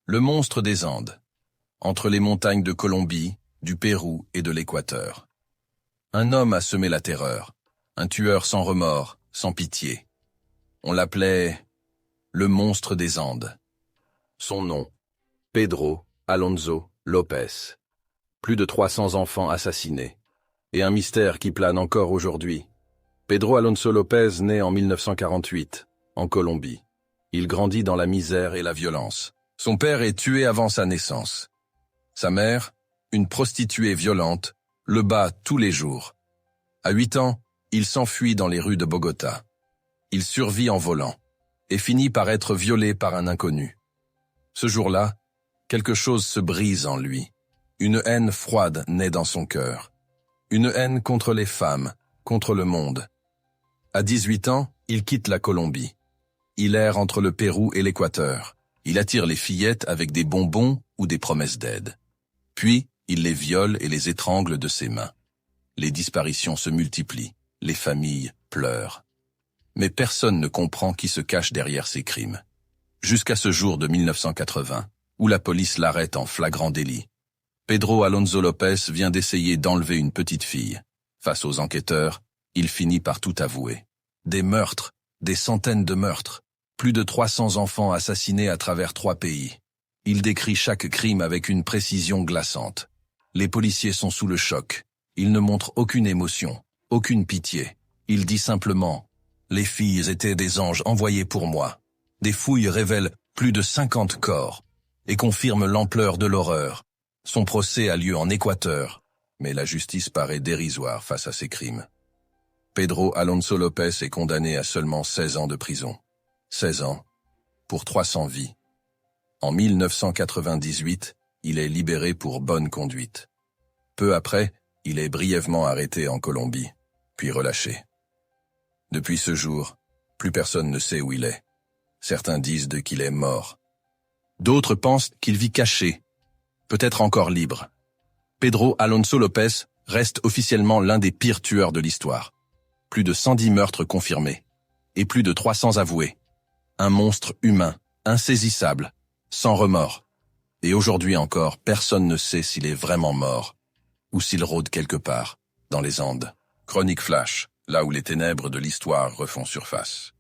Le monstre des Andes, entre les montagnes de Colombie, du Pérou et de l'Équateur. Un homme a semé la terreur, un tueur sans remords, sans pitié. On l'appelait le monstre des Andes. Son nom, Pedro Alonso López. Plus de 300 enfants assassinés. Et un mystère qui plane encore aujourd'hui. Pedro Alonso López naît en 1948, en Colombie. Il grandit dans la misère et la violence. Son père est tué avant sa naissance. Sa mère, une prostituée violente, le bat tous les jours. À 8 ans, il s'enfuit dans les rues de Bogota. Il survit en volant et finit par être violé par un inconnu. Ce jour-là, quelque chose se brise en lui. Une haine froide naît dans son cœur. Une haine contre les femmes, contre le monde. À 18 ans, il quitte la Colombie. Il erre entre le Pérou et l'Équateur. Il attire les fillettes avec des bonbons ou des promesses d'aide. Puis, il les viole et les étrangle de ses mains. Les disparitions se multiplient, les familles pleurent. Mais personne ne comprend qui se cache derrière ces crimes. Jusqu'à ce jour de 1980, où la police l'arrête en flagrant délit. Pedro Alonso López vient d'essayer d'enlever une petite fille. Face aux enquêteurs, il finit par tout avouer. Des meurtres, des centaines de meurtres, plus de 300 enfants assassinés à travers 3 pays. Il décrit chaque crime avec une précision glaçante. Les policiers sont sous le choc. Il ne montre aucune émotion, aucune pitié. Il dit simplement « Les filles étaient des anges envoyés pour moi ». Des fouilles révèlent plus de 50 corps et confirment l'ampleur de l'horreur. Son procès a lieu en Équateur, mais la justice paraît dérisoire face à ces crimes. Pedro Alonso López est condamné à seulement 16 ans de prison. 16 ans pour 300 vies. En 1998, il est libéré pour bonne conduite. Peu après, il est brièvement arrêté en Colombie, puis relâché. Depuis ce jour, plus personne ne sait où il est. Certains disent qu'il est mort. D'autres pensent qu'il vit caché, peut-être encore libre. Pedro Alonso López reste officiellement l'un des pires tueurs de l'histoire. Plus de 110 meurtres confirmés, et plus de 300 avoués. Un monstre humain, insaisissable, sans remords. Et aujourd'hui encore, personne ne sait s'il est vraiment mort, ou s'il rôde quelque part, dans les Andes. Chronique Flash, là où les ténèbres de l'histoire refont surface.